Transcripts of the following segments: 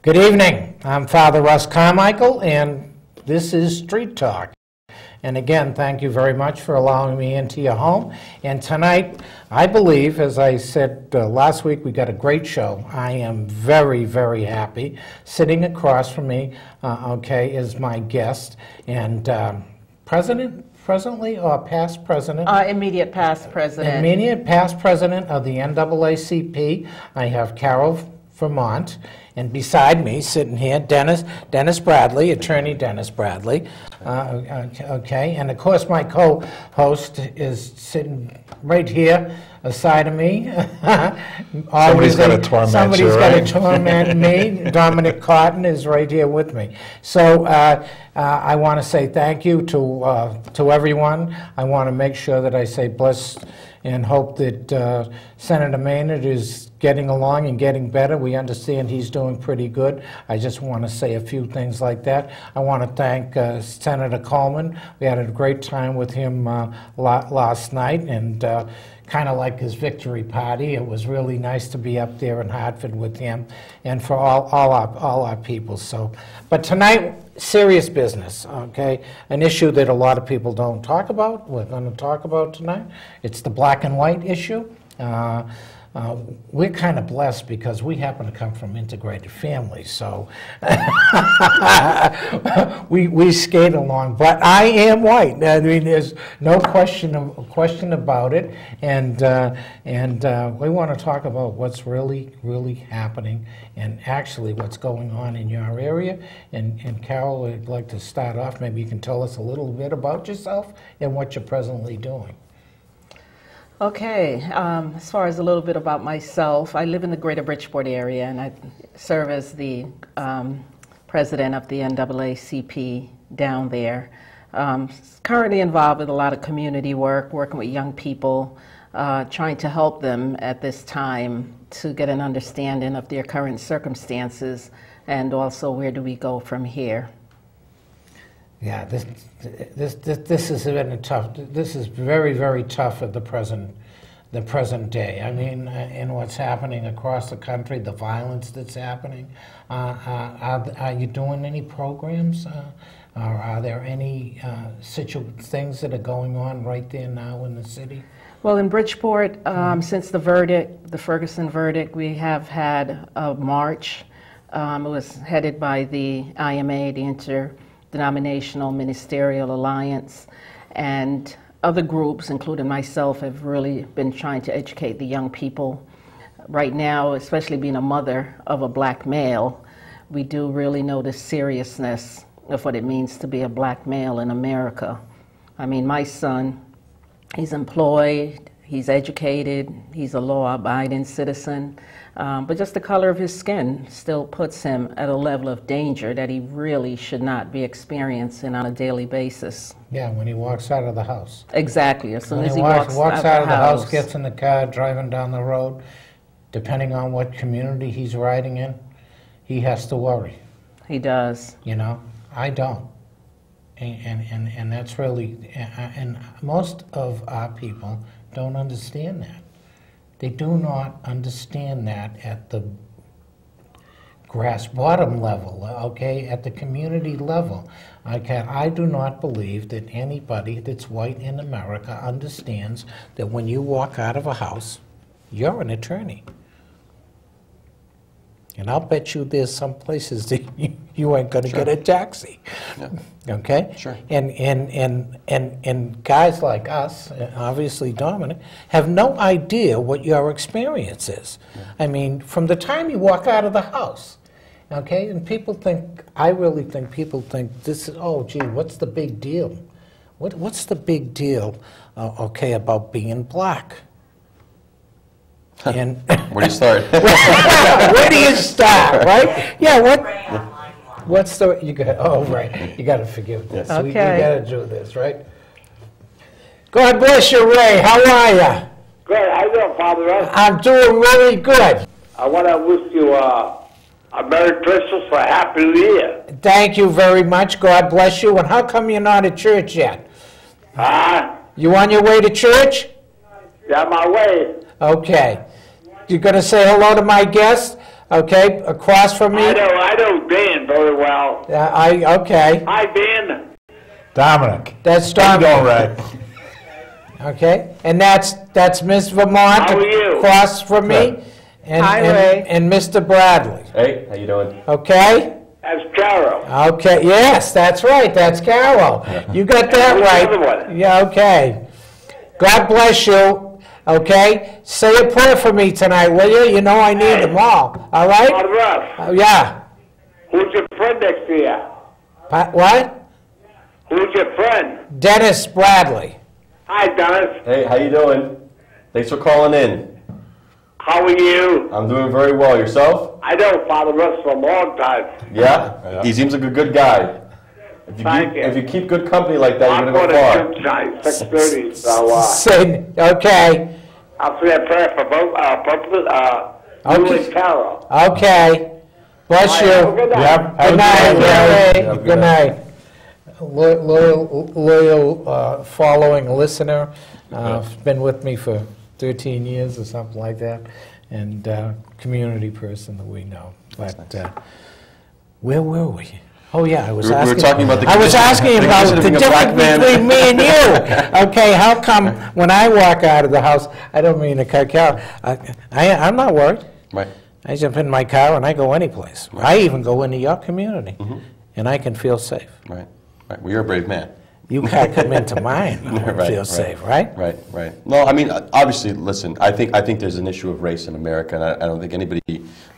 Good evening. I'm Father Russ Carmichael, and this is Street Talk. And again, thank you very much for allowing me into your home. And tonight, I believe, as I said last week, we got a great show. I am very, very happy. Sitting across from me, is my guest and presently or past president? Immediate past president. Immediate past president of the NAACP. I have Carolyn Vermont, and beside me, sitting here, Dennis Bradley, Attorney Dennis Bradley. And of course my co-host is sitting right here aside of me. Somebody's got to torment Somebody's got to torment me. Dominic is right here with me. So I want to say thank you to everyone. I want to make sure that I say bless and hope that Senator Maynard is getting along and getting better. We understand he's doing pretty good. I just want to say a few things like that. I want to thank Senator Coleman. We had a great time with him last night, and kind of like his victory party. It was really nice to be up there in Hartford with him, and for all our people. So, but tonight, serious business, okay? An issue that a lot of people don't talk about, we're going to talk about tonight. It's the black and white issue. We're kind of blessed because we happen to come from integrated families, so we skate along. But I am white. I mean, there's no question about it, and we want to talk about what's really happening and actually what's going on in your area. And Carol, I'd like to start off. Maybe you can tell us a little bit about yourself and what you're presently doing. Okay, as far as a little bit about myself, I live in the greater Bridgeport area, and I serve as the president of the NAACP down there. Currently involved with a lot of community work, working with young people, trying to help them at this time to get an understanding of their current circumstances, and also where do we go from here. Yeah, this has been a tough. This is very tough at the present day. I mean, in what's happening across the country, the violence that's happening. Are you doing any programs, or are there any things that are going on right there now in the city? Well, in Bridgeport, since the verdict, the Ferguson verdict, we have had a march. It was headed by the IMA, the Interdenominational Ministerial Alliance, and other groups, including myself, have really been trying to educate the young people. Right now, especially being a mother of a black male, we do really know the seriousness of what it means to be a black male in America. I mean, my son, he's employed, he's educated, he's a law-abiding citizen, but just the color of his skin still puts him at a level of danger that he really should not be experiencing on a daily basis. Yeah, when he walks out of the house. Exactly, as soon as he walks out of the house, house, gets in the car, driving down the road, depending on what community he's riding in, he has to worry. He does. You know, I don't. And that's really, and most of our people don't understand that. They do not understand that at the grass bottom level, okay, at the community level. Okay, I do not believe that anybody that's white in America understands that when you walk out of a house, you're an attorney. And I'll bet you there's some places that you ain't going to get a taxi. Yeah. Okay? Sure. And guys like us, obviously Dominic, have no idea what your experience is. Yeah. I mean, from the time you walk out of the house, okay, and people think, I really think people think this is, oh, gee, what's the big deal? What's the big deal, okay, about being black? And where do you start? Where do you start, right? Yeah, what's the, you got, oh, right, you got to forgive this. Okay. We got to do this, right? God bless you, Ray. How are you? Good. How you doing, Father Russ? I'm doing really good. I want to wish you a Merry Christmas for a Happy New Year. Thank you very much. God bless you. And how come you're not at church yet? You on your way to church? Yeah, on my way. Okay. You're going to say hello to my guest, Okay, across from me. I know Dan very well. Okay. Hi, Dan. Dominic. That's How you Dominic. doing, Ray? Okay, and that's Miss Vermont How are you? across from me. Good. And, Hi, Ray. and Mr. Bradley. Hey, how you doing? Okay? That's Carol. Okay, yes, that's right, that's Carol. You got that Who's the right. other one? Yeah, okay. God bless you, okay? Say a prayer for me tonight, will you? You know I need them all right? Father Russ, Yeah. who's your friend next to you? What? Who's your friend? Dennis Bradley. Hi, Dennis. Hey, how you doing? Thanks for calling in. How are you? I'm doing very well. Yourself? I know Father Russ for a long time. Yeah? He seems like a good guy. Thank you. If you keep good company like that, I'm you're going going to go to church far. tonight, 6:30, so Say, okay, I'll say a prayer for both you Okay. and Carol. okay. Bless All right, have a you. good night. Yep. Good night, Ray. Ray. Good night. Loyal following listener. Been with me for 13 years or something like that, and community person that we know. But where were we? Oh yeah, I was We were asking. talking about the I was condition- asking the about condition of the being a black difference man. between me and you. Okay, how come when I walk out of the house, I don't mean to cut Carol. I'm not worried. Right. I jump in my car and I go any place. I even go into your community, and I can feel safe. Right. Right. Well, you're a brave man. You can't come into mine and feel safe, right? Right, right. No, I mean, obviously, listen, I think there's an issue of race in America, and I don't think anybody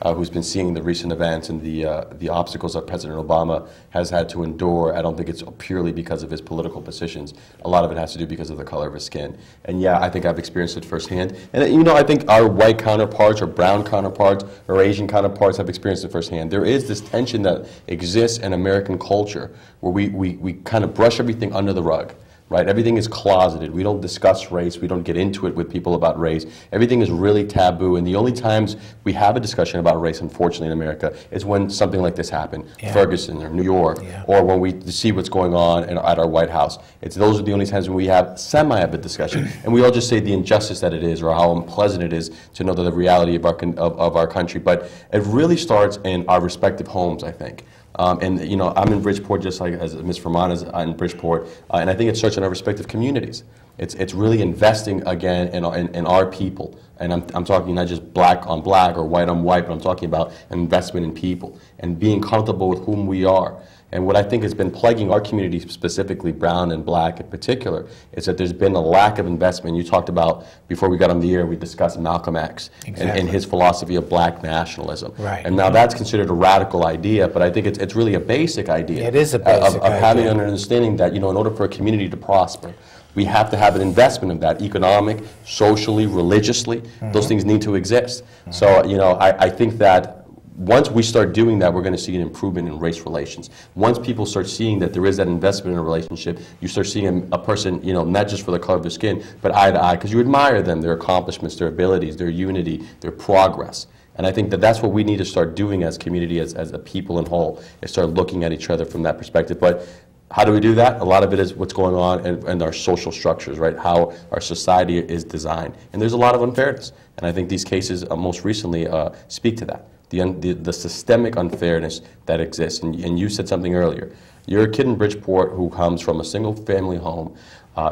who's been seeing the recent events and the obstacles that President Obama has had to endure, I don't think it's purely because of his political positions. A lot of it has to do because of the color of his skin. And yeah, I think I've experienced it firsthand. And you know, I think our white counterparts or brown counterparts or Asian counterparts have experienced it firsthand. There is this tension that exists in American culture where we kind of brush everything under the rug, right? Everything is closeted. We don't discuss race. We don't get into it with people about race. Everything is really taboo, and the only times we have a discussion about race, unfortunately, in America, is when something like this happened, Ferguson or New York, or when we see what's going on at our White House. Those are the only times when we have of a discussion, and we all just say the injustice that it is or how unpleasant it is to know the reality of our country. But it really starts in our respective homes, I think. And you know, I'm in Bridgeport just like as Ms. Vermont is in Bridgeport, and I think it starts in our respective communities. It's really investing again in our people, and I'm talking not just black on black or white on white, but I'm talking about an investment in people and being comfortable with whom we are. And what I think has been plaguing our community, specifically brown and black in particular, is that there's been a lack of investment. You talked about, before we got on the air, we discussed Malcolm X and his philosophy of black nationalism. Right. And now that's considered a radical idea, but I think it's really a basic idea. It is a basic of having idea. an understanding that, you know, in order for a community to prosper, we have to have an investment of that, economic, socially, religiously. Those things need to exist. So, you know, I think that once we start doing that, we're going to see an improvement in race relations. Once people start seeing that there is that investment in a relationship, you start seeing a person, you know, not just for the color of their skin, but eye to eye, because you admire them, their accomplishments, their abilities, their unity, their progress. And I think that that's what we need to start doing as community, as a people in whole, is start looking at each other from that perspective. But how do we do that? A lot of it is what's going on in our social structures, right? How our society is designed. And there's a lot of unfairness. And I think these cases most recently speak to that. The systemic unfairness that exists. And you said something earlier. You're a kid in Bridgeport who comes from a single family home.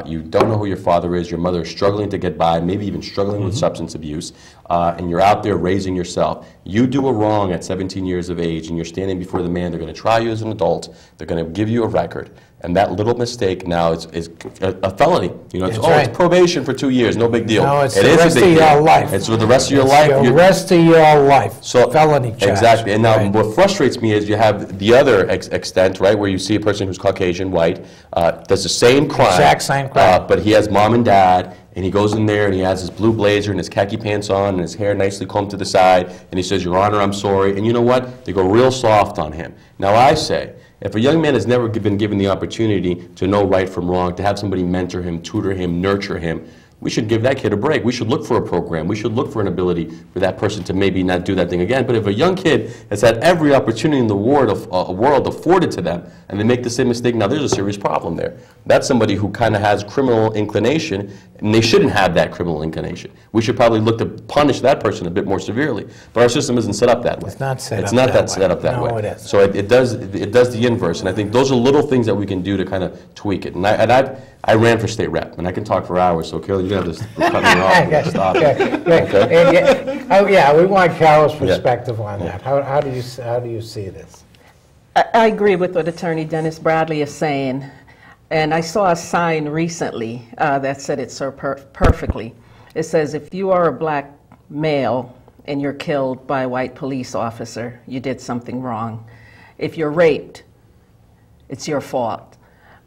You don't know who your father is. Your mother is struggling to get by, maybe even struggling with substance abuse. And you're out there raising yourself. You do a wrong at 17 years of age, and you're standing before the man. They're going to try you as an adult. They're going to give you a record. And that little mistake now is a felony. You know, it's probation for 2 years, no big deal. No, it's it the is rest a big of your deal. life. It's for the rest of your life. The rest of your life. So, felony charge. Exactly. And now Right. what frustrates me is you have the other extent, right, where you see a person who's Caucasian, white, does the same crime. Exact same crime. But he has mom and dad, and he goes in there and he has his blue blazer and his khaki pants on and his hair nicely combed to the side, and he says, "Your Honor, I'm sorry." And you know what? They go real soft on him. Now I say, if a young man has never been given the opportunity to know right from wrong, to have somebody mentor him, tutor him, nurture him, we should give that kid a break. We should look for a program. We should look for an ability for that person to maybe not do that thing again. But if a young kid has had every opportunity in the world afforded to them, and they make the same mistake, now there's a serious problem there. That's somebody who kind of has criminal inclination, and they shouldn't have that criminal inclination. We should probably look to punish that person a bit more severely. But our system isn't set up that way. It's not set It's up not that set up that way. way. No, it isn't. So it does the inverse, and I think those are little things that we can do to kind of tweak it. And I ran for state rep, and I can talk for hours. So Carolyn, you have to cut me off. Stop. Okay. Oh yeah, we want Carol's perspective on that. How do you see this? I agree with what Attorney Dennis Bradley is saying. And I saw a sign recently that said it so perfectly. It says, if you are a black male and you're killed by a white police officer, you did something wrong. If you're raped, it's your fault.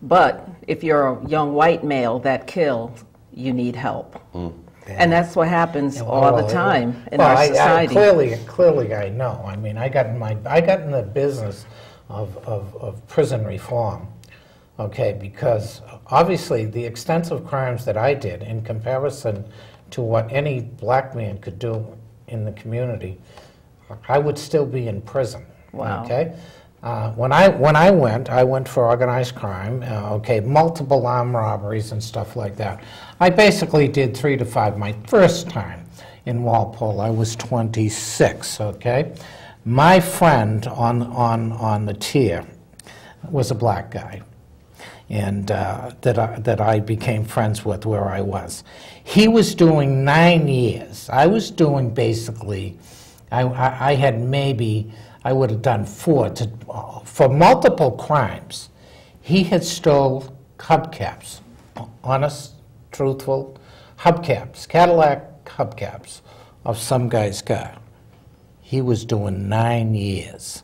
But if you're a young white male that killed, you need help. And that's what happens all the time in our society. Clearly I know. I mean, I got in the business of prison reform, okay, because obviously the extensive crimes that I did in comparison to what any black man could do in the community, I would still be in prison. Wow. Okay. When I went for organized crime, okay, multiple armed robberies and stuff like that. I basically did 3 to 5 my first time in Walpole. I was 26, okay? My friend on the tier was a black guy, and that I became friends with where I was. He was doing 9 years. I was doing basically, I had maybe, I would have done 4 for multiple crimes. He had stole hubcaps, honest, truthful hubcaps, Cadillac hubcaps of some guy's car. He was doing 9 years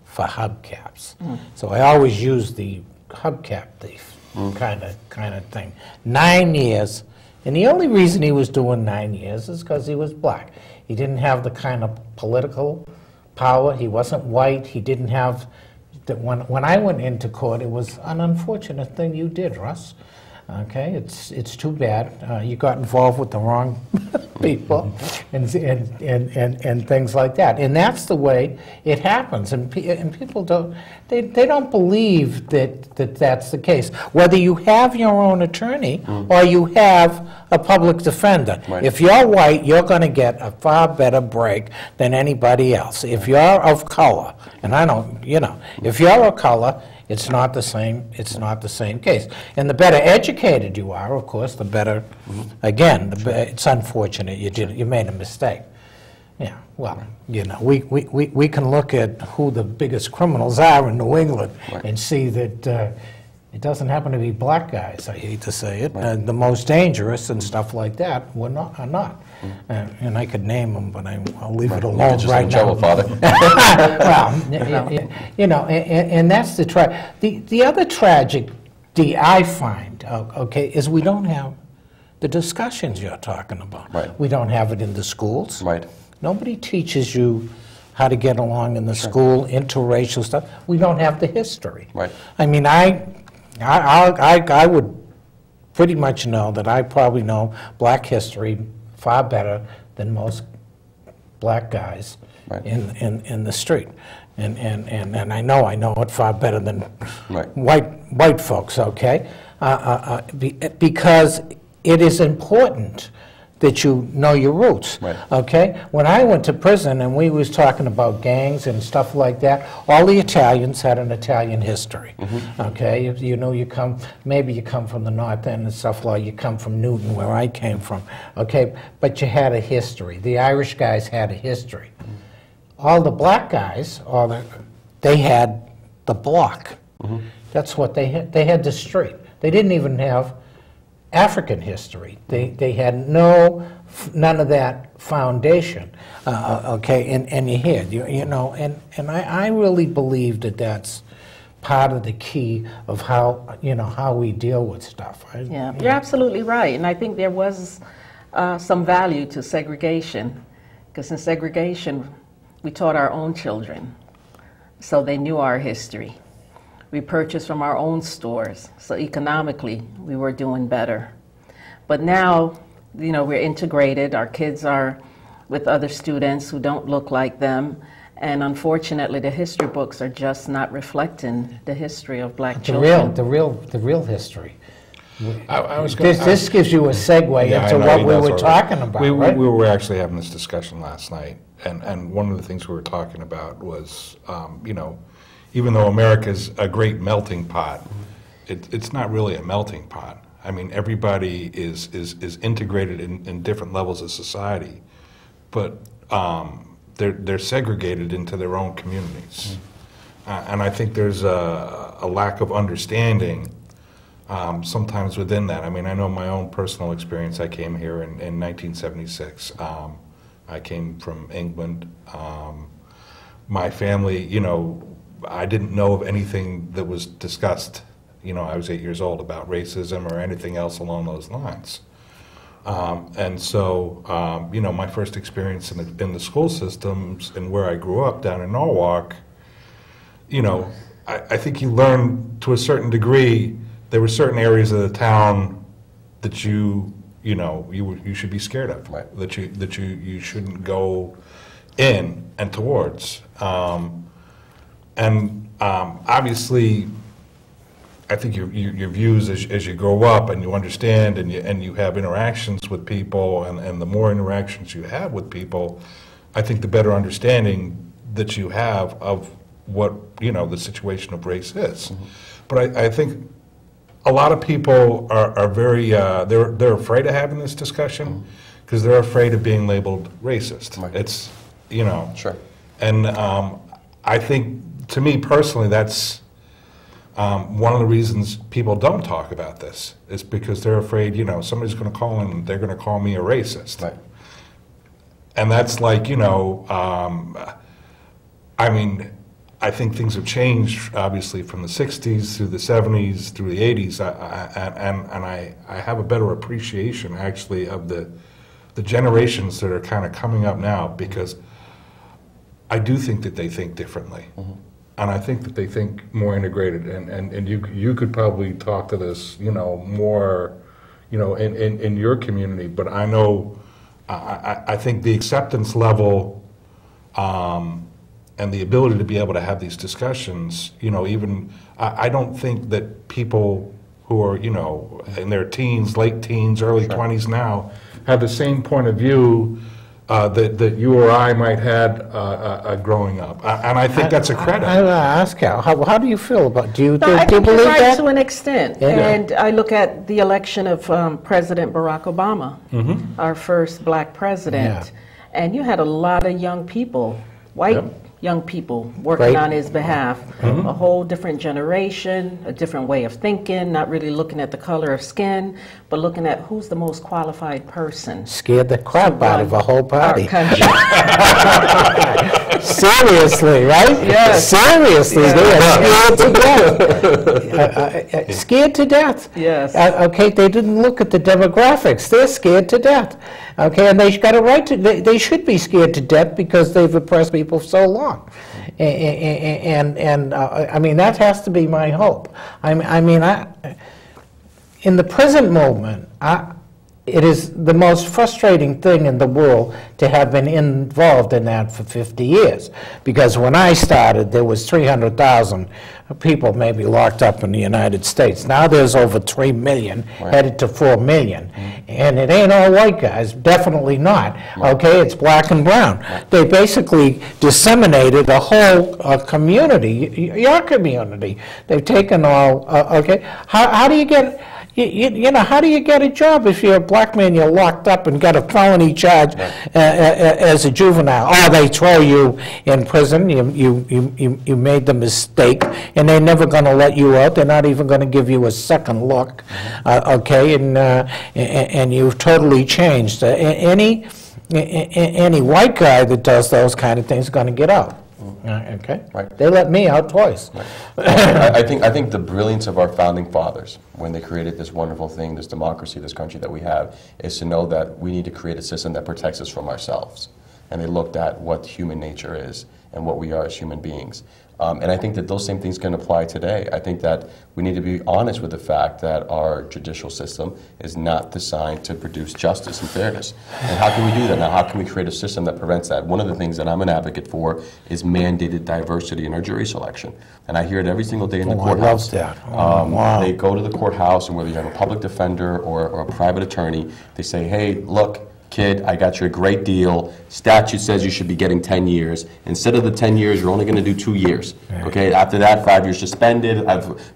for hubcaps. So I always used the hubcap thief kind of thing. 9 years, and the only reason he was doing 9 years is because he was black. He didn't have the kind of political power. He wasn't white. He didn't have that. When I went into court, it was an unfortunate thing you did, Russ. Okay, it's too bad. You got involved with the wrong people and things like that. And that's the way it happens. And people don't believe that that's the case. Whether you have your own attorney or you have a public defender. Right. If you're white, you're going to get a far better break than anybody else. If you're of color, and I don't, if you're of color, it's not the same. It's not the same case. And the better educated you are, of course, the better. Again, it's unfortunate you made a mistake. Yeah. Well, we can look at who the biggest criminals are in New England and see that it doesn't happen to be black guys. I hate to say it. The most dangerous and stuff like that are not. And I could name them, but I'll leave it alone right now. Trouble, Father. Well, and that's the other tragedy I find, okay, is we don't have the discussions you're talking about. Right. We don't have it in the schools. Right. Nobody teaches you how to get along in the school, interracial stuff. We don't have the history. Right. I mean, I would pretty much know that I probably know black history far better than most black guys in the street. And I know it far better than white folks, okay? Because it is important that you know your roots, okay? When I went to prison and we was talking about gangs and stuff like that, all the Italians had an Italian history, okay? Maybe you come from the North End and stuff like you come from Newton, where I came from, okay? But you had a history. The Irish guys had a history. All the black guys, they had the block. That's what they had. They had the street. They didn't even have African history. They had none of that foundation. Okay, and you hear, and I really believe that that's part of the key of how we deal with stuff. You're absolutely right, and I think there was some value to segregation, because in segregation we taught our own children, so they knew our history. We purchased from our own stores, so economically we were doing better. But now we're integrated. Our kids are with other students who don't look like them. And unfortunately, the history books are just not reflecting the history of black children. The real history. I was This gives you a segue Yeah, I into know, what he we does were already. talking about, right? We were actually having this discussion last night, and one of the things we were talking about was, even though America's a great melting pot, it's not really a melting pot. I mean, everybody is integrated in different levels of society, but they're segregated into their own communities. And I think there's a lack of understanding sometimes within that. I mean, I know my own personal experience. I came here in 1976. I came from England. My family, I didn't know of anything that was discussed. I was 8 years old about racism or anything else along those lines. And so, my first experience in the school systems and where I grew up down in Norwalk, I think you learn to a certain degree. There were certain areas of the town that you should be scared of, right. that you shouldn't go in and towards. Obviously, I think your views as you grow up and you understand and you have interactions with people, and the more interactions you have with people, I think the better understanding that you have of what the situation of race is. Mm-hmm. But I think a lot of people are very they're afraid of having this discussion because they're afraid of being labeled racist. Right. It's Sure. And I think, to me personally, that's one of the reasons people don't talk about this is because they're afraid, somebody's going to call and they're going to call me a racist. Right. And that's like, I think things have changed, obviously, from the 60s through the 70s through the 80s, and I have a better appreciation, actually, of the generations that are kind of coming up now, because I do think that they think differently. Mm-hmm. And I think that they think more integrated, and you could probably talk to this, more, in your community. But I know, I think the acceptance level, and the ability to be able to have these discussions, even I don't think that people who are, in their teens, late teens, early 20s now, have the same point of view that you or I might had growing up, and I think that's a credit. I ask you, how do you feel about? Do you No, I do you think you're believe right that? to an extent. Yeah. And I look at the election of President Barack Obama, our first black president, and you had a lot of young people, white young people, working Right. on his behalf. A whole different generation, a different way of thinking, not really looking at the color of skin, but looking at who's the most qualified person. Scared the crap out of a whole party. Our country. Seriously, right? Yes. Seriously, they are scared to death. Scared to death. Yes. Okay, they didn't look at the demographics. They're scared to death. Okay, and they got a right to. They should be scared to death because they've oppressed people so long. And I mean, that has to be my hope. In the present moment, it is the most frustrating thing in the world to have been involved in that for 50 years. Because when I started, there was 300,000 people maybe locked up in the United States. Now there's over 3 million, headed to 4 million. And it ain't all white guys, definitely not. Okay, it's black and brown. They basically disseminated a whole community, your community. They've taken all, okay. How do you get... how do you get a job if you're a black man, you're locked up and got a felony charge as a juvenile? Or they throw you in prison, you made the mistake, and they're never going to let you out. They're not even going to give you a second look, okay? And you've totally changed. Any white guy that does those kind of things is going to get out. Okay. Right. They let me out twice. I think the brilliance of our founding fathers, when they created this wonderful thing, this democracy, this country that we have, is to know that we need to create a system that protects us from ourselves. And they looked at what human nature is and what we are as human beings. And I think that those same things can apply today. I think that we need to be honest with the fact that our judicial system is not designed to produce justice and fairness. And how can we do that? Now, how can we create a system that prevents that? One of the things that I'm an advocate for is mandated diversity in our jury selection. And I hear it every single day in the courthouse. I love that. Wow. They go to the courthouse, and whether you have a public defender or a private attorney, they say, hey, look, kid, I got you a great deal. Statute says you should be getting 10 years. Instead of the 10 years, you're only going to do 2 years. Okay, after that, 5 years suspended,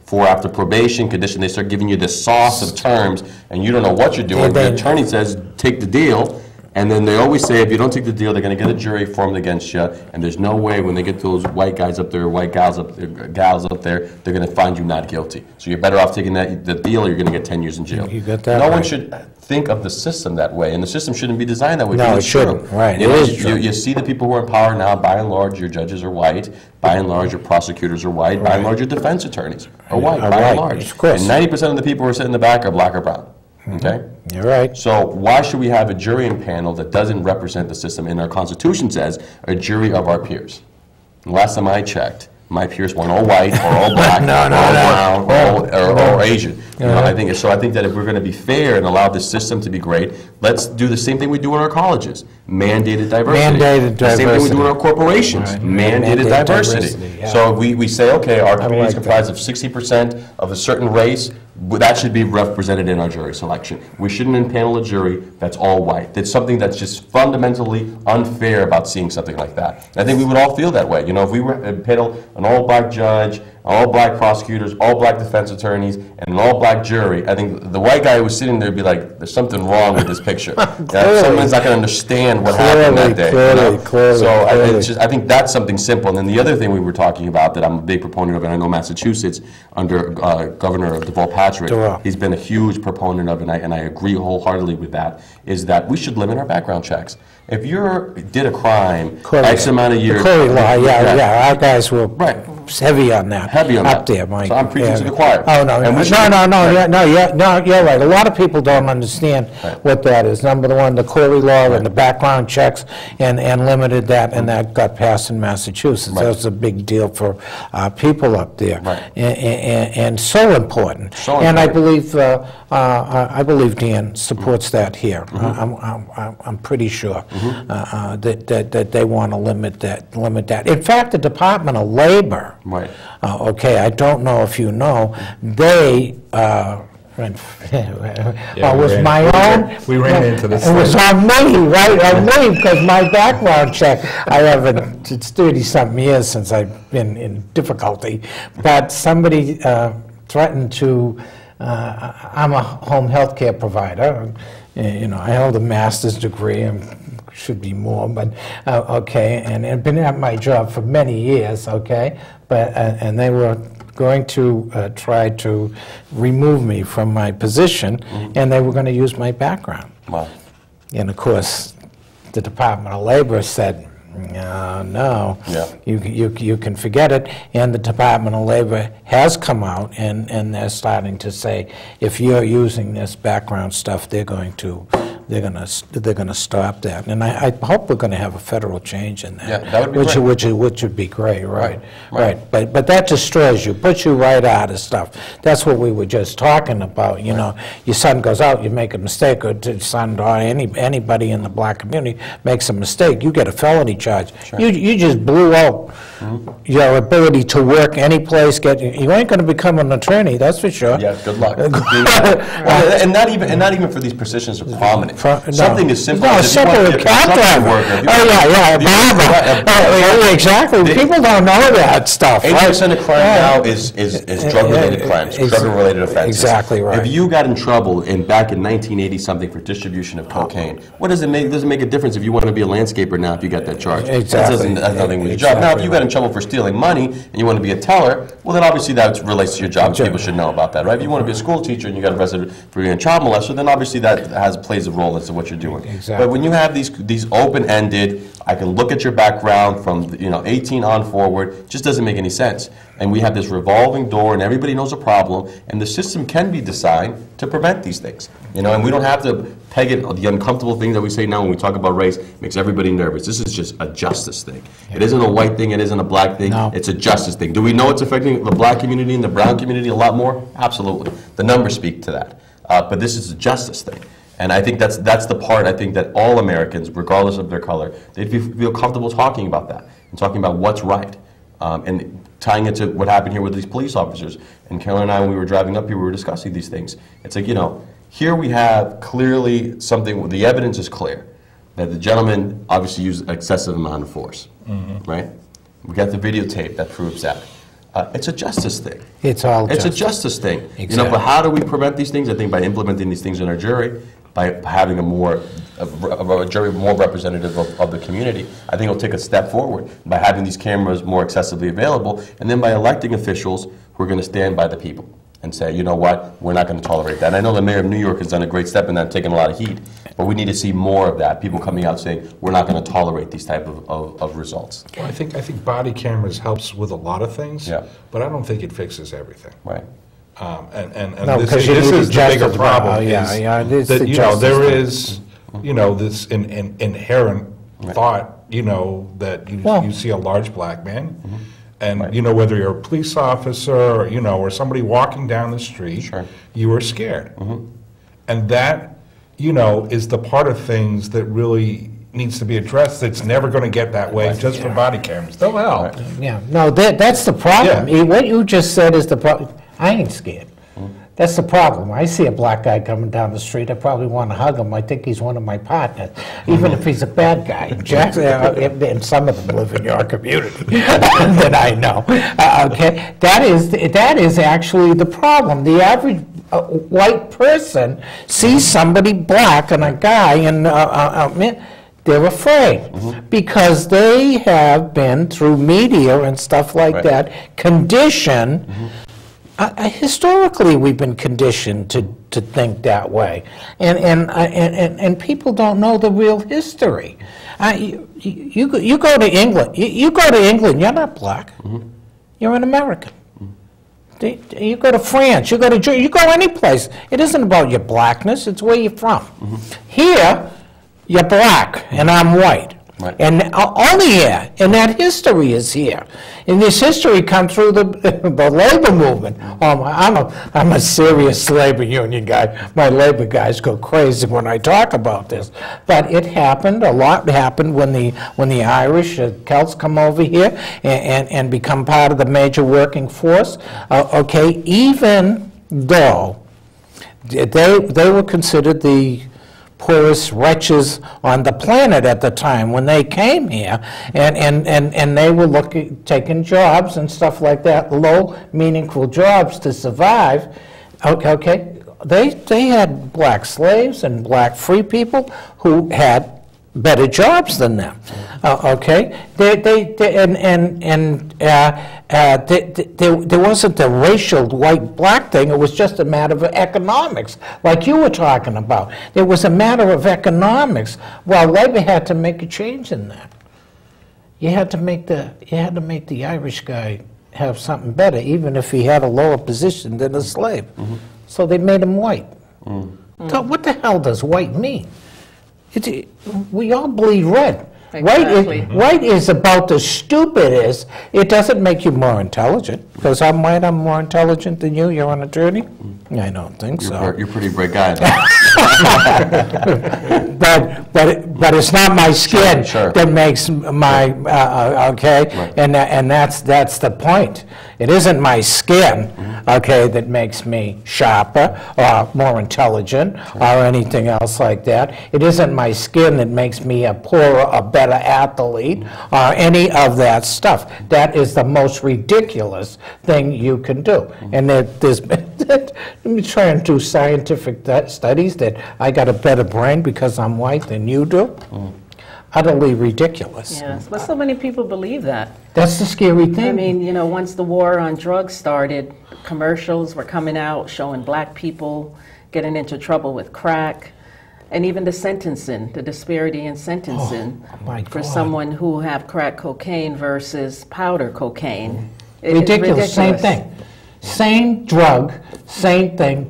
4 after probation, condition. They start giving you this sauce of terms, and you don't know what you're doing. The attorney says, take the deal. And then they always say, if you don't take the deal, they're going to get a jury formed against you. And there's no way when they get those white guys up there, white gals up there, they're going to find you not guilty. So you're better off taking the deal, or you're going to get 10 years in jail. You got that No right. one should think of the system that way, and the system shouldn't be designed that way. No, It's it shouldn't. true. Right, You it know, is true. You see the people who are in power now. By and large, your judges are white. By and large, your prosecutors are white. By and large, your defense attorneys are white. Are By white, and large, of course. and 90% of the people who are sitting in the back are black or brown. Okay. You're right. So why should we have a jurying panel that doesn't represent the system? And our Constitution says a jury of our peers. And last time I checked, my peers weren't all white or all black or all brown or Asian. You know, I think that if we're going to be fair and allow this system to be great, let's do the same thing we do in our colleges: mandated diversity. Mandated The same thing we do in our diversity. corporations: Right. mandated Mandated diversity. diversity, yeah. So we say, okay, our community is like comprised of 60% of a certain race. That should be represented in our jury selection. We shouldn't impanel a jury that's all white. That's something that's just fundamentally unfair about seeing something like that. And I think we would all feel that way. You know, if we were impanel an all-black judge, all black prosecutors, all black defense attorneys, and an all black jury, I think the white guy who was sitting there would be like, there's something wrong with this picture. Someone's not going to understand what happened that day. Clearly. So I think that's something simple. And then the other thing we were talking about that I'm a big proponent of, and I know Massachusetts, under Governor Deval Patrick, he's been a huge proponent of, and I agree wholeheartedly with that, is that we should limit our background checks. If you did a crime, X amount of years. The Corey law, yeah, our guys were heavy on that. Up there, Mike. So I'm preaching to the choir. Oh, no, you're right. A lot of people don't understand what that is. Number one, the Corey law and the background checks, and limited that, and that got passed in Massachusetts. That was a big deal for people up there, and so important. And I believe Dan supports that here. I'm pretty sure that they want to limit that. In fact, the Department of Labor. Okay, I don't know if you know, they, We ran into this. It was on me, right? On me, because my background check, it's 30-something years since I've been in difficulty, but somebody threatened to, I'm a home health care provider. You know, I held a master's degree, should be more, but okay, and I've been at my job for many years, okay, but and they were going to try to remove me from my position, and they were going to use my background. And of course, the Department of Labor said, no, you can forget it. And the Department of Labor has come out, and they're starting to say, if you're using this background stuff, they're going to stop that. And I hope we're going to have a federal change in that. Yeah, that would be great. Which would be great, right. But that destroys you, puts you right out of stuff. That's what we were just talking about. You know, your son goes out, you make a mistake, or your son or anybody in the black community makes a mistake, you get a felony charge. You just blew out your ability to work any place. You ain't going to become an attorney, that's for sure. Yeah, good luck. And not even for these positions of prominence. Something as simple as if you want to be a construction worker. Exactly. People don't know that stuff. 80% of crime now is drug-related crimes, drug-related offenses. Exactly right. If you got in trouble back in 1980-something for distribution of cocaine, what does it make? Does it make a difference if you want to be a landscaper now if you got that charge? Exactly. That's nothing with your job. Now, if you got in trouble for stealing money and you want to be a teller, well, then obviously that relates to your job. People should know about that, right? If you want to be a school teacher and you got arrested for being a child molester, then obviously that plays a role role as to what you're doing. Exactly. But when you have these open-ended, I can look at your background from 18 on forward, it just doesn't make any sense. And we have this revolving door, and everybody knows a problem, and the system can be designed to prevent these things. And we don't have to peg it. The uncomfortable thing that we say now when we talk about race makes everybody nervous. This is just a justice thing. It isn't a white thing. It isn't a black thing. No. It's a justice thing. Do we know it's affecting the black community and the brown community a lot more? Absolutely. The numbers speak to that. But this is a justice thing. And I think that's the part I think that all Americans, regardless of their color, they'd feel comfortable talking about that and talking about what's right. And tying it to what happened here with these police officers. And Carolyn and I, when we were driving up here, we were discussing these things. It's like, here we have clearly something, the evidence is clear, that the gentleman obviously used an excessive amount of force, right? We got the videotape that proves that. It's a justice thing. It's all It's justice. a justice thing. Exactly. But how do we prevent these things? I think by implementing these things in our jury, by having a jury more representative of the community. I think it'll take a step forward by having these cameras more accessibly available, and then by electing officials who are going to stand by the people and say, you know what, we're not going to tolerate that. And I know the mayor of New York has done a great step in that, taking a lot of heat, but we need to see more of that. People coming out saying, we're not going to tolerate these type of results. Well, I think body cameras helps with a lot of things, Yeah. but I don't think it fixes everything. Right. And No, this 'cause you is need the bigger justice. problem. Yeah, is it's that the there justice thing. is this inherent thought that Well- you see a large black man, and whether you're a police officer or somebody walking down the street, Sure. you are scared, and that is the part of things that really needs to be addressed. It's never going to get that way just for body cameras. They'll help. Yeah, no, that's the problem. Yeah. What you just said is the problem. I ain't scared. That's the problem. I see a black guy coming down the street, I probably want to hug him. I think he's one of my partners, even if he's a bad guy. Jackson, and some of them live in your community that I know. Okay, that is actually the problem. The average white person sees somebody black and a guy, and they're afraid because they have been through media and stuff like that conditioned. Historically, we've been conditioned to think that way, and people don't know the real history. You go to England. You go to England. You're not black. You're an American. You go to France. You go any place. It isn't about your blackness. It's where you're from. Here, you're black, and I'm white. Right. And only here, and that history is here. And this history comes through the labor movement. I'm a serious labor union guy. My labor guys go crazy when I talk about this. But it happened, a lot happened when the Irish Celts come over here and become part of the major working force. Even though they were considered the poorest wretches on the planet at the time when they came here, and they were taking jobs and stuff like that, low, meaningful jobs to survive. They had black slaves and black free people who had better jobs than them. There wasn't a racial white-black thing. It was just a matter of economics, like you were talking about. It was a matter of economics. Well, labor had to make a change in that. You had to make the Irish guy have something better, even if he had a lower position than a slave. So they made him white. So what the hell does white mean? We all bleed red. Exactly. White is about the stupidest. It doesn't make you more intelligent. Because I'm white, I'm more intelligent than you. You're an attorney? I don't think so. You're a pretty bright guy. But it's not my skin Sure. that makes my Right. and that's the point. It isn't my skin that makes me sharper or more intelligent or anything else like that. It isn't my skin that makes me a poorer or better athlete or any of that stuff. That is the most ridiculous thing you can do. And there's let me try and do scientific studies that I got a better brain because I'm white than you do. Utterly ridiculous. Yes, but so many people believe that. That's the scary thing. I mean, once the war on drugs started, commercials were coming out showing black people getting into trouble with crack. And even the sentencing, the disparity in sentencing my for God. someone who have crack cocaine versus powder cocaine. It's Ridiculous, same thing. Same drug, same thing,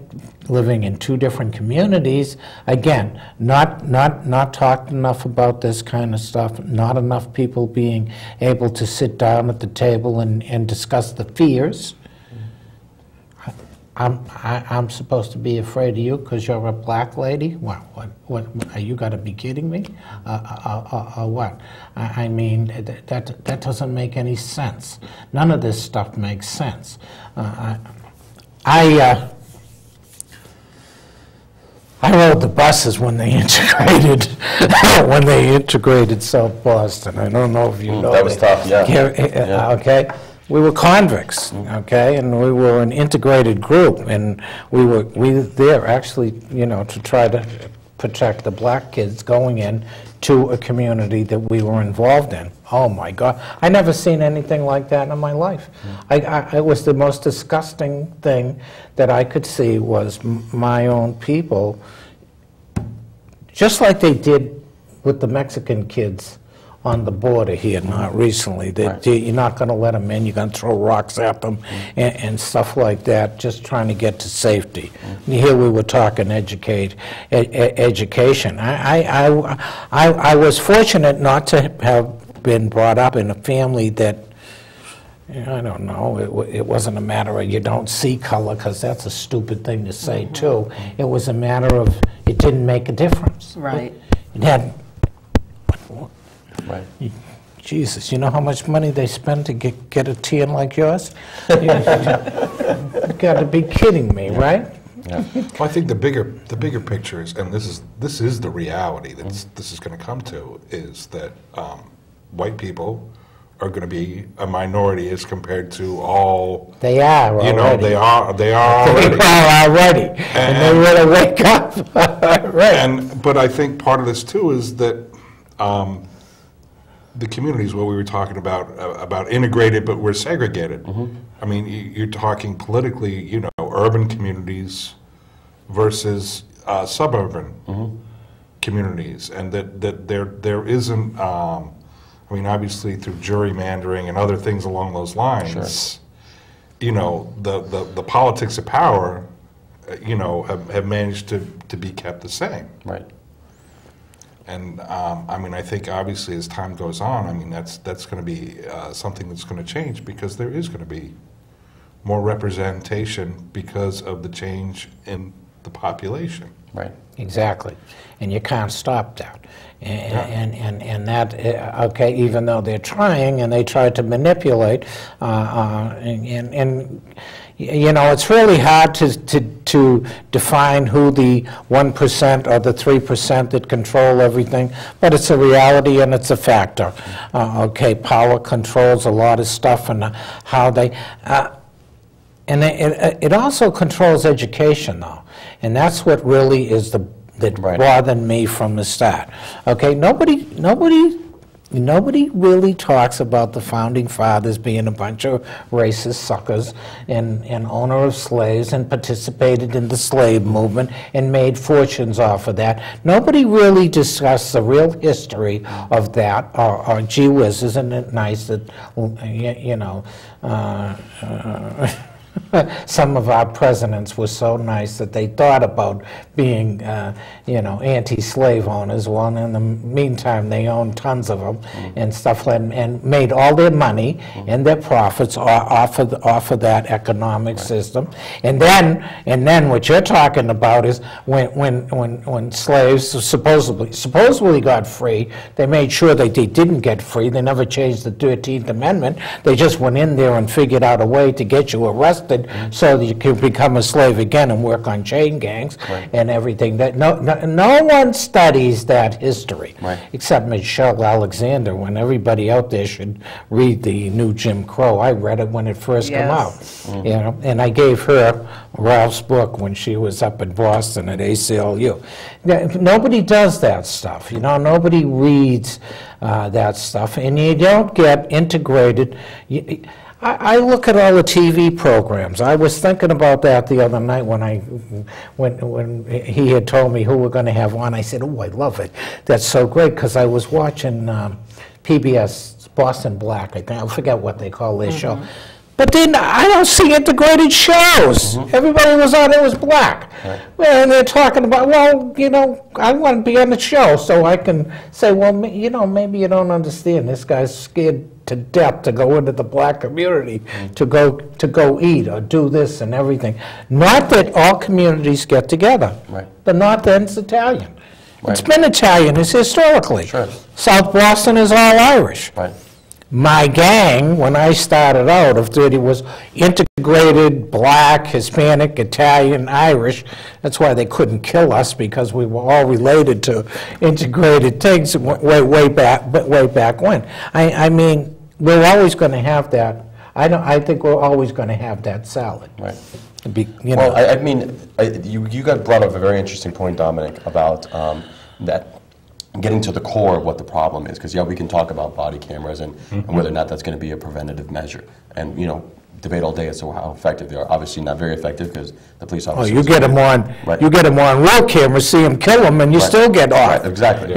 living in two different communities. Again, not talked enough about this kind of stuff, not enough people being able to sit down at the table and discuss the fears. I'm supposed to be afraid of you because you're a black lady? What are you got to be kidding me? What? I mean, that doesn't make any sense. None of this stuff makes sense. I rode the buses when they integrated South Boston. I don't know if you know that was tough, yeah. Okay. We were convicts, okay, and we were an integrated group, and we were there actually, you know, to try to protect the black kids going in to a community that we were involved in. Oh my God, I never seen anything like that in my life. It was the most disgusting thing that I could see was my own people, just like they did with the Mexican kids on the border here, not recently. You're not going to let them in. You're going to throw rocks at them and stuff like that, just trying to get to safety. Here we were talking education. I was fortunate not to have been brought up in a family that, I don't know, it wasn't a matter of you don't see color, because that's a stupid thing to say, too. It was a matter of it didn't make a difference. Right. It had... Right. Jesus, you know how much money they spend to get a tin like yours? You got to be kidding me, right? Yeah. Well, I think the bigger picture is, and this is the reality that this is going to come to, is that white people are going to be a minority as compared to all. They are already. You know, they are already. They are already, and they really wake up. Right. But I think part of this too is that. The communities where we were talking about integrated, but we're segregated. I mean, you're talking politically, you know, urban communities versus suburban communities, and that there isn't. I mean, obviously through gerrymandering and other things along those lines, you know, the politics of power, you know, have managed to be kept the same. Right. And I mean, I think obviously as time goes on, I mean, that's going to be something that's going to change, because there is going to be more representation because of the change in the population. Right. Exactly. And you can't stop that. And that, okay, even though they're trying and they try to manipulate, and you know, it's really hard to define who the 1% or the 3% that control everything, but it's a reality and it's a factor. Okay, power controls a lot of stuff, and how they, and it also controls education, though, and that's what really is that bothered me from the start. Okay, nobody really talks about the founding fathers being a bunch of racist suckers and owner of slaves and participated in the slave movement and made fortunes off of that. Nobody really discussed the real history of that, or gee whiz, isn't it nice that, you know, some of our presidents were so nice that they thought about being, you know, anti-slave owners. Well, in the meantime, they owned tons of them and stuff, and made all their money and their profits off of that economic system. And then what you're talking about is when slaves supposedly got free, they made sure that they didn't get free. They never changed the 13th Amendment. They just went in there and figured out a way to get you arrested so that you can become a slave again and work on chain gangs and everything. That no one studies that history except Michelle Alexander, when everybody out there should read the new Jim Crow. I read it when it first came out, you know, and I gave her Ralph's book when she was up in Boston at ACLU. Nobody does that stuff, you know. Nobody reads that stuff, and you don't get integrated. I look at all the TV programs. I was thinking about that the other night when he had told me who we're going to have on. I said, oh, I love it. That's so great, because I was watching PBS Boston Black, I think. I forget what they call their show. But then I don't see integrated shows. Everybody was on, it was black. Well, and they're talking about, well, you know, I want to be on the show so I can say, well, you know, maybe you don't understand. This guy's scared to death to go into the black community, to go eat or do this and everything. Not that all communities get together. The North End's Italian. It's been Italian, it's historically. South Boston is all Irish. My gang, when I started out of 30, was integrated black, Hispanic, Italian, Irish. That's why they couldn't kill us, because we were all related to integrated things way back when. I mean, we're always going to have that. I think we're always going to have that salad. You know. Well, I mean, you got brought up a very interesting point, Dominic, about that. Getting to the core of what the problem is, because yeah, we can talk about body cameras and whether or not that's going to be a preventative measure, and you know, debate all day as to how effective they are. Obviously, not very effective, because the police officers. Oh, you get them on, you get them on real cameras, see them kill them, and you still get off. Exactly.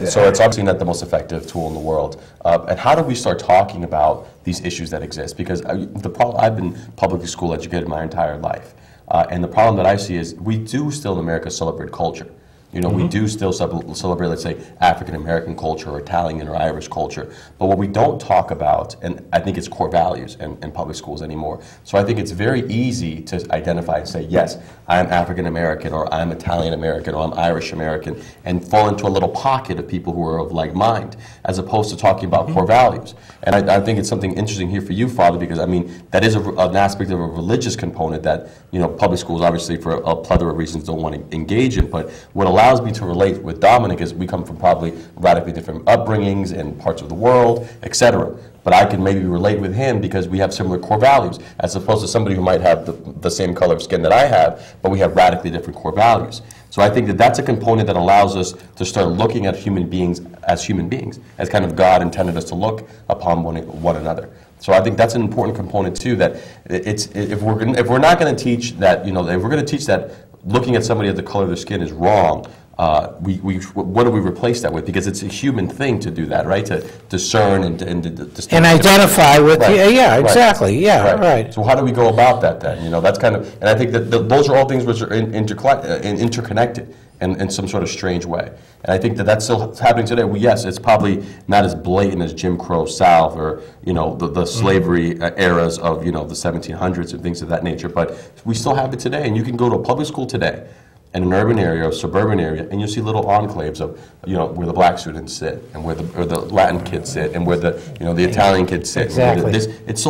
So it's obviously not the most effective tool in the world. And how do we start talking about these issues that exist? Because I've been publicly school educated my entire life, and the problem that I see is we do still in America celebrate culture. You know, we do still celebrate, let's say, African-American culture or Italian or Irish culture. But what we don't talk about, and I think it's core values in public schools anymore. So I think it's very easy to identify and say, yes, I'm African-American, or I'm Italian-American, or I'm Irish-American, and fall into a little pocket of people who are of like mind, as opposed to talking about core values. And I think it's something interesting here for you, Father, because, I mean, that is an aspect of a religious component that, you know, public schools, obviously, for a plethora of reasons, don't want to engage in. But what allows me to relate with Dominic is we come from probably radically different upbringings in parts of the world, etc. But I can maybe relate with him because we have similar core values, as opposed to somebody who might have the same color of skin that I have, but we have radically different core values. So I think that that's a component that allows us to start looking at human beings, as kind of God intended us to look upon one another. So I think that's an important component too. That if we're not going to teach that, you know, if we're going to teach that looking at somebody at the color of their skin is wrong, what do we replace that with? Because it's a human thing to do that, right? To discern and identify with. Yeah, exactly. Yeah, right. So how do we go about that then? You know, that's kind of, and I think that those are all things which are interconnected in some sort of strange way. And I think that that's still happening today. Well, yes, it's probably not as blatant as Jim Crow South or, you know, the slavery eras of, you know, the 1700s and things of that nature. But we still have it today. And you can go to a public school today in an urban area or suburban area, and you'll see little enclaves of, you know, where the black students sit, and where the Latin kids sit, and where the, you know, the Italian kids sit. Exactly. It's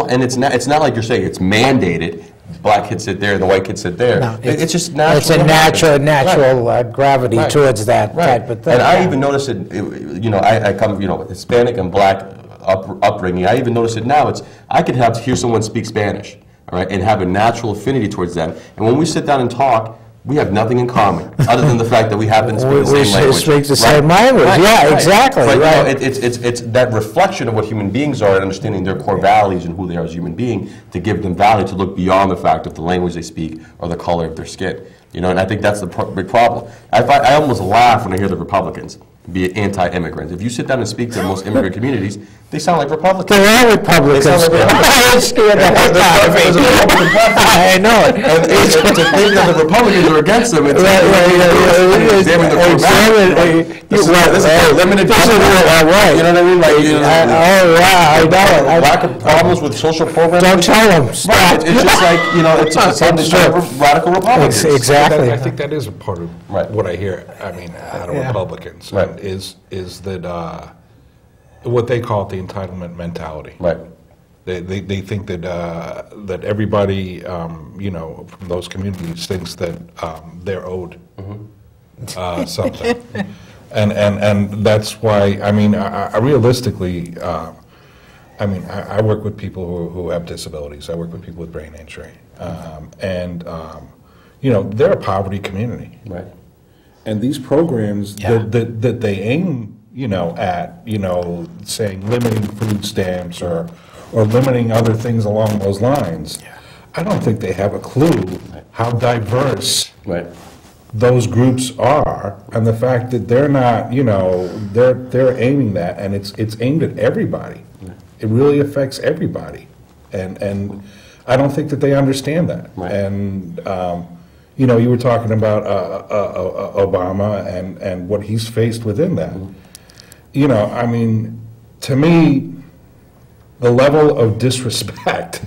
not like you're saying it's mandated. Black kids sit there, and the white kids sit there. No, it's just natural. It's a natural gravity towards that type of thing. And I even notice it. You know, I come, you know, Hispanic and black upbringing. I even notice it now. I could hear someone speak Spanish, all right, and have a natural affinity towards them. And when we sit down and talk, we have nothing in common, other than the fact that we happen to speak the same language. We speak the same language, yeah, exactly. But, you know, it's that reflection of what human beings are and understanding their core values and who they are as human beings to give them value, to look beyond the fact of the language they speak or the color of their skin. You know, and I think that's the big problem. I almost laugh when I hear the Republicans be anti-immigrant. If you sit down and speak to most immigrant communities, they sound like Republicans. They are Republicans. They sound like Republicans. I know it. And to think that the Republicans are against them, it's examine the core values. This is limited. You know what I mean? Like, you know, I know it. Lack of problems with social programs. Don't tell them. Right. It's just like, you know, it's radical Republicans. Exactly. I think that is a part of what I hear. I mean, out of Republicans. Is that what they call the entitlement mentality. Right. They think that that everybody you know, from those communities thinks that they're owed something, and that's why, I mean, I realistically, I mean, I work with people who have disabilities. I work with people with brain injury, and you know, they're a poverty community. Right. And these programs that they aim, you know, at, you know, saying limiting food stamps or or limiting other things along those lines. I don't think they have a clue how diverse Right. those groups are, and the fact that they're not, they're aiming that, and it's aimed at everybody. It really affects everybody, and I don't think that they understand that. Right. And you were talking about Obama and what he's faced within that. I mean, to me, the level of disrespect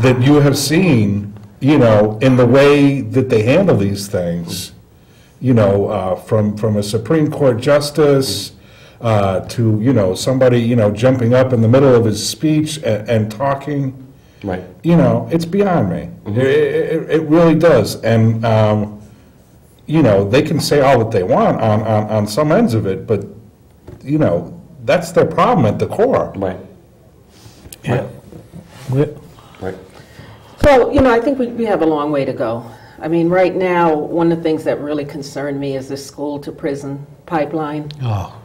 that you have seen, in the way that they handle these things, from a Supreme Court justice to, somebody, jumping up in the middle of his speech and talking. Right. It's beyond me. It really does. And, they can say all that they want on some ends of it, but, that's their problem at the core. Right. Yeah. Right. So, I think we have a long way to go. I mean, right now, one of the things that really concern me is the school-to-prison pipeline. Oh.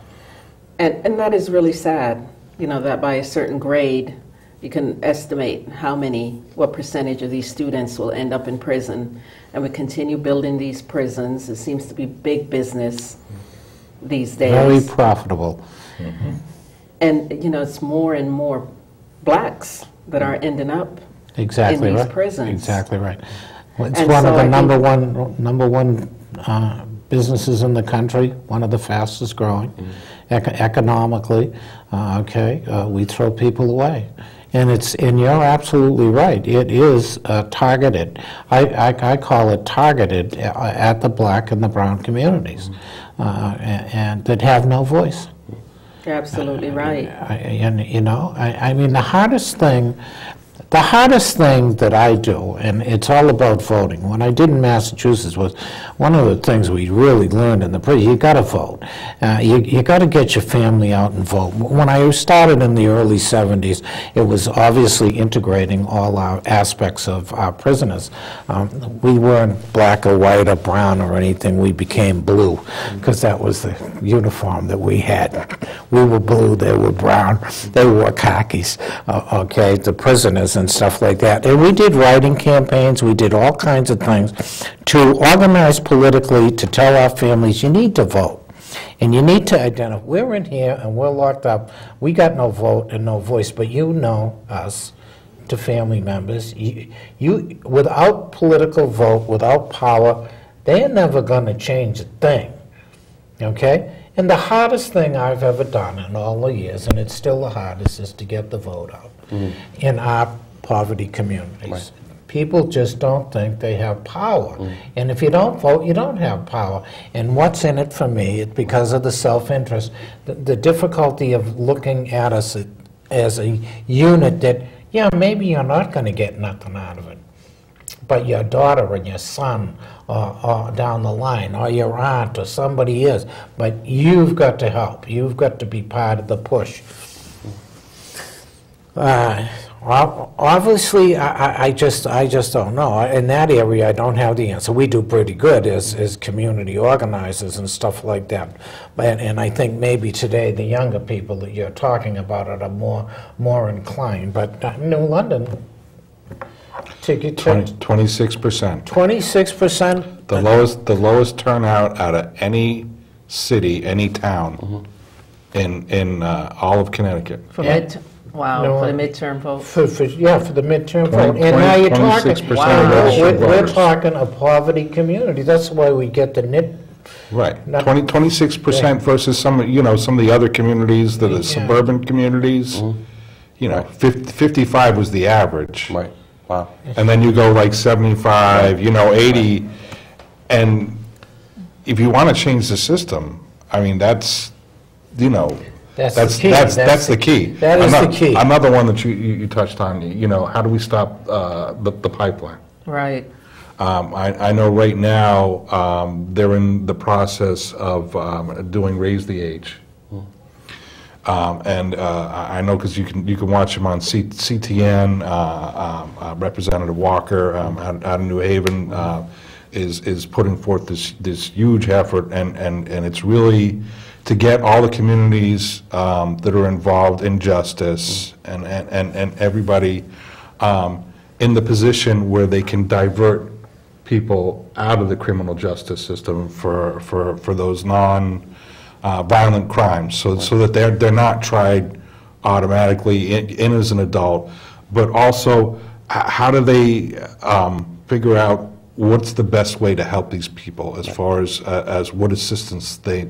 And that is really sad, that by a certain grade, you can estimate what percentage of these students will end up in prison. And we continue building these prisons. It seems to be big business these days. Very profitable. And, it's more and more blacks that are ending up Exactly in these right. prisons. Exactly right. Well, it's And one of so the I number one businesses in the country, one of the fastest growing, economically. We throw people away, and you're absolutely right. It is targeted. I call it targeted at the black and the brown communities, and that have no voice. You're absolutely right. I mean, the hardest thing that I do, and it's all about voting. When I did in Massachusetts, was one of the things we really learned in the prison. You got to vote. You got to get your family out and vote. When I started in the early '70s, it was obviously integrating all our aspects of our prisoners. We weren't black or white or brown or anything. We became blue because that was the uniform that we had. We were blue. They were brown. They wore khakis. The prisoners and stuff like that. And we did writing campaigns, we did all kinds of things to organize politically, to tell our families, you need to vote. And you need to identify, we're in here and we're locked up, we got no vote and no voice, but you know us, to family members, you without political vote, without power, they're never gonna change a thing, okay? And the hardest thing I've ever done in all the years, and it's still the hardest, is to get the vote out in our poverty communities. Right. People just don't think they have power. And if you don't vote, you don't have power. And what's in it for me, it's because of the self-interest, the difficulty of looking at us as a unit that, yeah, maybe you're not going to get nothing out of it, but your daughter and your son or down the line, or your aunt or somebody is, but you've got to help. You've got to be part of the push. Obviously, I just don't know. In that area, I don't have the answer. We do pretty good as community organizers and stuff like that. And I think maybe today the younger people that you're talking about are more inclined. But New London, 26%. 26%. The lowest turnout out of any city, any town in all of Connecticut. Wow, for the midterm vote. For the midterm vote. And now you're talking, 26% we're talking a poverty community. That's why we get the nit. Right, 26% versus some of the other communities, the suburban communities. 55 was the average. Right. Wow. And then you go like 75, 80, and if you want to change the system, I mean, that's the key. That's the key. That is the key. Another one that you touched on, how do we stop the pipeline? Right. I know right now they're in the process of doing Raise the Age. And I know because you can watch them on CTN, Representative Walker out of New Haven, is putting forth this huge effort, and it's really to get all the communities that are involved in justice and everybody in the position where they can divert people out of the criminal justice system for those non-violent crimes, so that they're not tried automatically in as an adult, but also how do they figure out what's the best way to help these people as far as what assistance they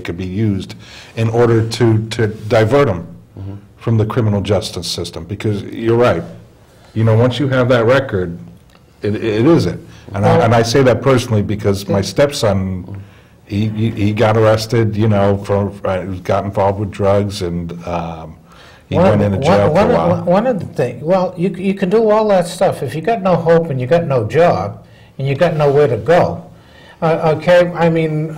could be used in order to divert them from the criminal justice system, because you're right, once you have that record, it isn't. And I say that personally because my stepson, he got arrested, got involved with drugs, and he went into jail for a while. One of the things, well, you can do all that stuff. If you got no hope and you got no job and you got nowhere to go, okay, I mean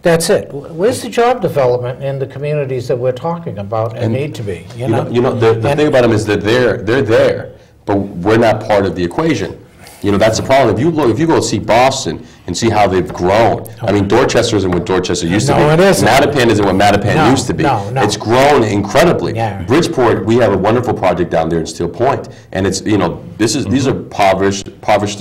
that's it. Where's the job development in the communities that we're talking about and need to be, The thing about them is that they're there, but we're not part of the equation. That's the problem. If you go see Boston and see how they've grown, I mean, Dorchester isn't what Dorchester used to be. No, it isn't. Mattapan isn't what Mattapan used to be. No. It's grown incredibly. Yeah. Bridgeport, we have a wonderful project down there in Steel Point, and it's these are impoverished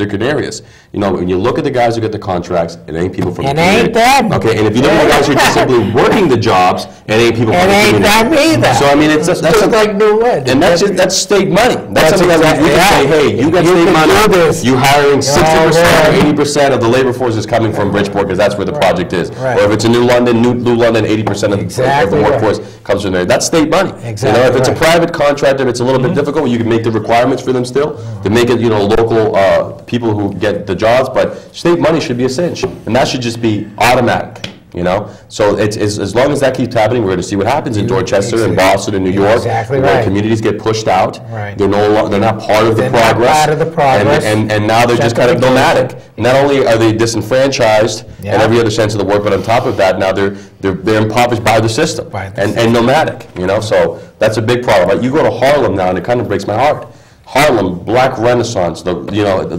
areas. When you look at the guys who get the contracts, it ain't people from the community. Ain't them. Okay, and if you look at the guys who are just simply working the jobs, it ain't people from the community. It ain't them either. So I mean, that's like New Wood. And that's state money. That's something that we can say, hey, you got state money. You hiring 60% or 80% of the labor force is coming from Bridgeport because that's where the project is. Right. Or if it's in New London, 80% of the workforce comes from there. That's state money. Exactly. If it's a private contractor, it's a little bit difficult. You can make the requirements for them still to make it, local people who get the jobs. But state money should be a cinch, and that should just be automatic. So it's as long as that keeps happening, we're going to see what happens in Dorchester and Boston and New York, where communities get pushed out. Right. They're not part of the progress. Not part of the progress. And now they're just kind of nomadic. Not only are they disenfranchised in every other sense of the word, but on top of that, now they're impoverished by the system and nomadic. So that's a big problem. Like, you go to Harlem now, and it kind of breaks my heart. Harlem, Black Renaissance, all the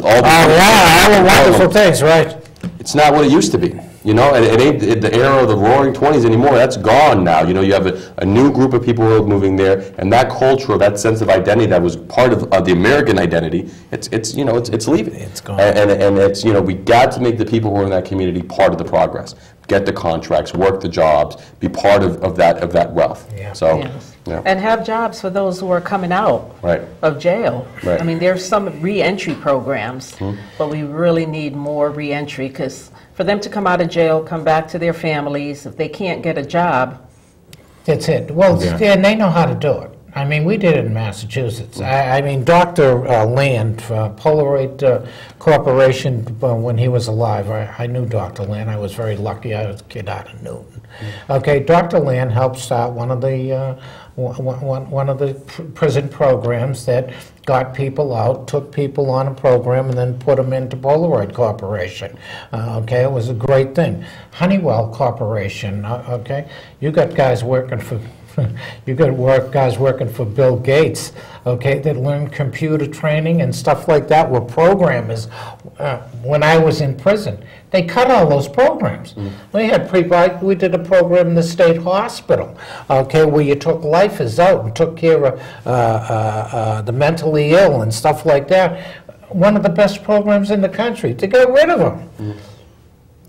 wonderful things, right? It's not what it used to be. And it ain't the era of the Roaring '20s anymore. That's gone now. You have a new group of people who are moving there, and that culture, that sense of identity that was part of the American identity, it's leaving. It's gone. And it's we got to make the people who are in that community part of the progress. Get the contracts, work the jobs, be part of that wealth. Yeah. So. Yes. Yeah. And have jobs for those who are coming out of jail. Right. I mean, there's some re-entry programs, but we really need more re-entry, because for them to come out of jail, come back to their families, if they can't get a job. That's it. Well, and they know how to do it. I mean, we did it in Massachusetts. I mean, Dr. Land, Polaroid Corporation, when he was alive, I knew Dr. Land. I was very lucky. I was a kid out of Newton. Okay, Dr. Land helped start one of the prison programs that got people out, took people on a program, and then put them into Polaroid Corporation. Okay, it was a great thing. Honeywell Corporation. Okay, you got guys working for. Guys working for Bill Gates, okay, that learned computer training and stuff like that, were programmers. When I was in prison, they cut all those programs. We did a program in the state hospital, okay, where you took lifers out and took care of the mentally ill and stuff like that. One of the best programs in the country, to get rid of them.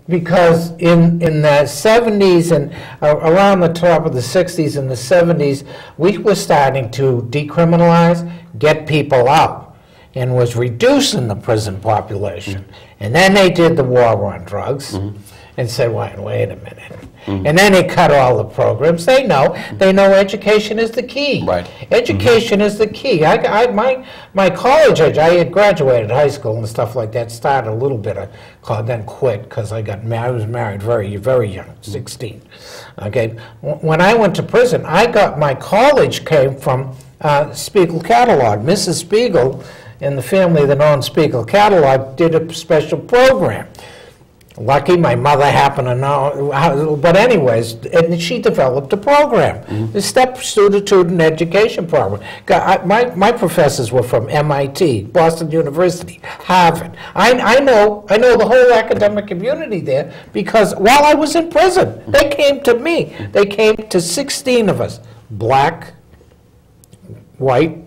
Because in the 70s and around the top of the 60s and the 70s, we were starting to decriminalize, get people out, and was reducing the prison population. And then they did the war on drugs and said, wait a minute. And then they cut all the programs. They know education is the key. Right. Education is the key. My college age, I had graduated high school and stuff like that, started a little bit of college, then quit because I was married very, very young, 16. Okay. When I went to prison, my college came from Spiegel Catalog. Mrs. Spiegel and the family that owned Spiegel Catalog did a special program. Lucky my mother happened to know how, but anyways, and she developed a program, the STEP student education program. My professors were from MIT, Boston University, Harvard. I know the whole academic community there because while I was in prison, they came to me. They came to 16 of us, black, white.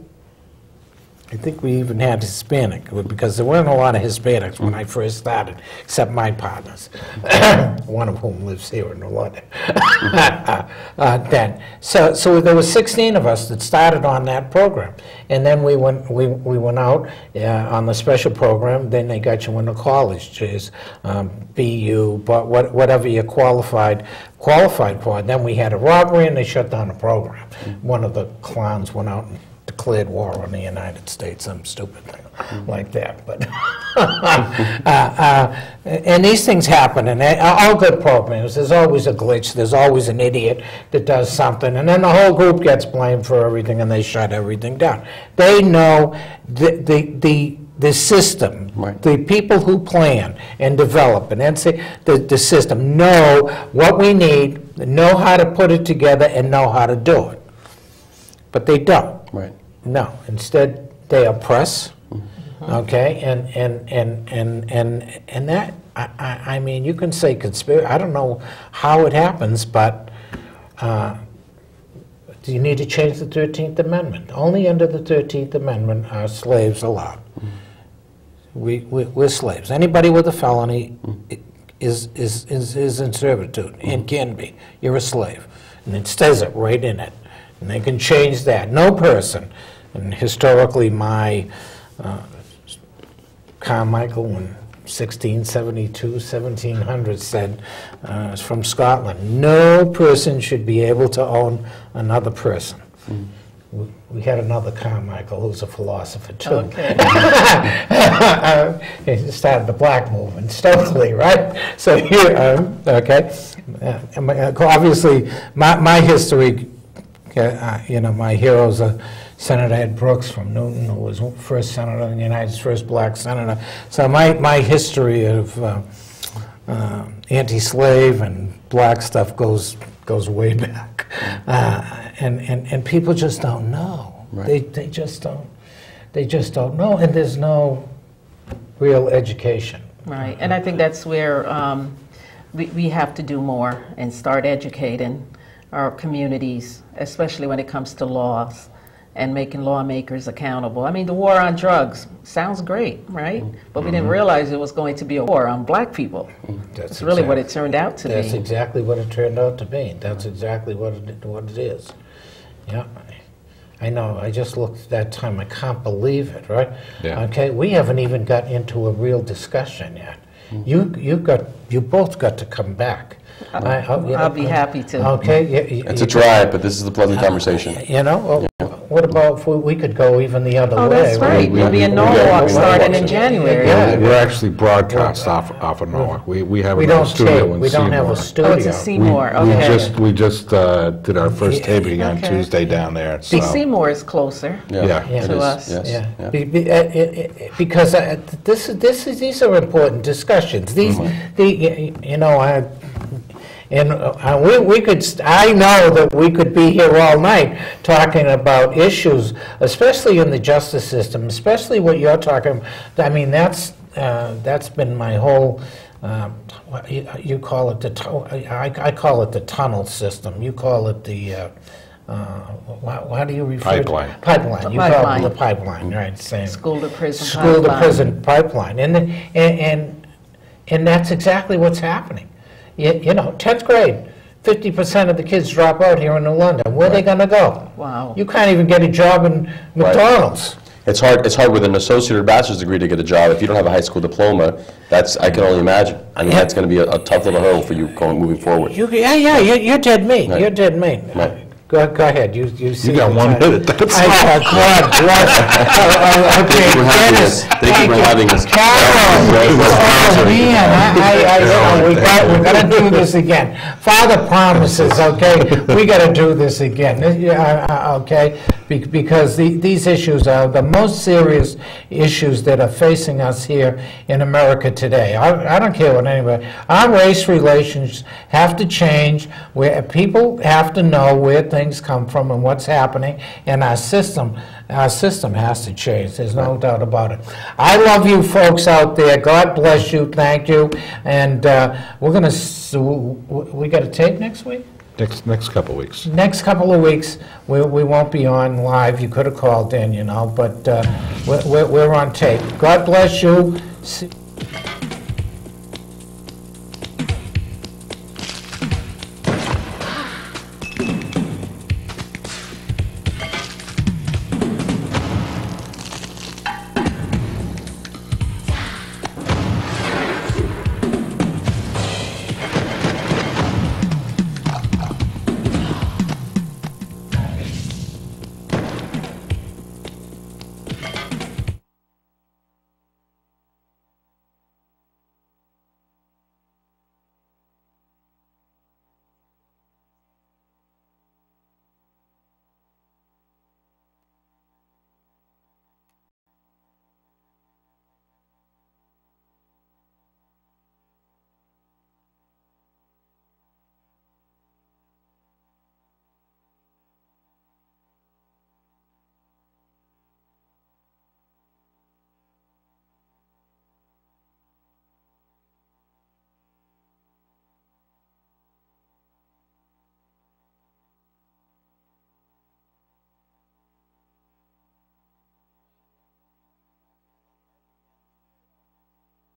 I think we even had Hispanic, because there weren't a lot of Hispanics when I first started, except my partners, one of whom lives here in London. Then, so there were 16 of us that started on that program, and then we went out on the special program. Then they got you into college, just BU, but whatever you qualified for. And then we had a robbery, and they shut down the program. One of the clowns went out and declared war on the United States, some stupid thing like that. But and these things happen, and all good programs, there's always a glitch, there's always an idiot that does something, and then the whole group gets blamed for everything, and they shut everything down. They know the system, right. The people who plan and develop, and the system know what we need, know how to put it together, and know how to do it. But they don't. Right. No. Instead, they oppress. Okay, and that I mean, you can say conspiracy. I don't know how it happens, but you need to change the 13th Amendment. Only under the 13th Amendment are slaves allowed. We're slaves. Anybody with a felony is in servitude and can be. You're a slave, and it says it right in it. And they can change that. No person, and historically my Carmichael in 1672, 1700 said, from Scotland, no person should be able to own another person. We had another Carmichael who's a philosopher too. Okay. He started the black movement, Stokely, right? So here, okay. Obviously, my history. My heroes are Senator Ed Brooks from Newton, who was first senator in the United States, first black senator. So my history of anti-slave and black stuff goes way back, and people just don't know. Right. They just don't know, and there's no real education. Right, and I think that's where we have to do more and start educating our communities, especially when it comes to laws and making lawmakers accountable. I mean, the war on drugs sounds great, right? But we didn't realize it was going to be a war on black people. That's really what it turned out to be. That's exactly what it turned out to be. That's exactly what it is. Yeah, I know. I just looked at that time. I can't believe it, right? Yeah. Okay, we haven't even got into a real discussion yet. You both got to come back. I'll be happy to. Okay. It's a drive, but this is a pleasant conversation. What about if we could go even the other way? Oh, that's right. There'll be a Norwalk starting in January. Yeah. We're actually broadcast off of Norwalk. We have a studio in Seymour. We don't have a studio. Oh, it's a Seymour. Okay. We just did our first taping on Tuesday down there. So. See, Seymour is closer to us. Yes. Because these are important discussions. We could. I know that we could be here all night talking about issues, especially in the justice system, especially what you're talking about. I mean, that's been my whole. You call it I call it the tunnel system. You call it the. How do you refer to it? Pipeline. You call it the pipeline, right? Same. School to prison. School to prison pipeline, and that's exactly what's happening. 10th grade, 50% of the kids drop out here in New London. Where are they going to go? Wow. You can't even get a job in McDonald's. It's hard with an associate or bachelor's degree to get a job. If you don't have a high school diploma, I can only imagine. I mean, that's going to be a tough little hurdle for you moving forward. You're dead mean. Right. You're dead mean. Right. Go ahead. You got 1 minute. That's God bless. Thank you for having us. Carol. Oh, man. We got to do this again. Father promises, okay? We got to do this again. Okay? because these issues are the most serious issues that are facing us here in America today. I don't care what anybody, our race relations have to change, where people have to know where things come from and what's happening, and our system has to change. There's no doubt about it. I love you folks out there. God bless you. Thank you. And we're going to, we got a tape next week? Next couple of weeks. Next couple of weeks, we won't be on live. You could have called in, you know, but we're on tape. God bless you.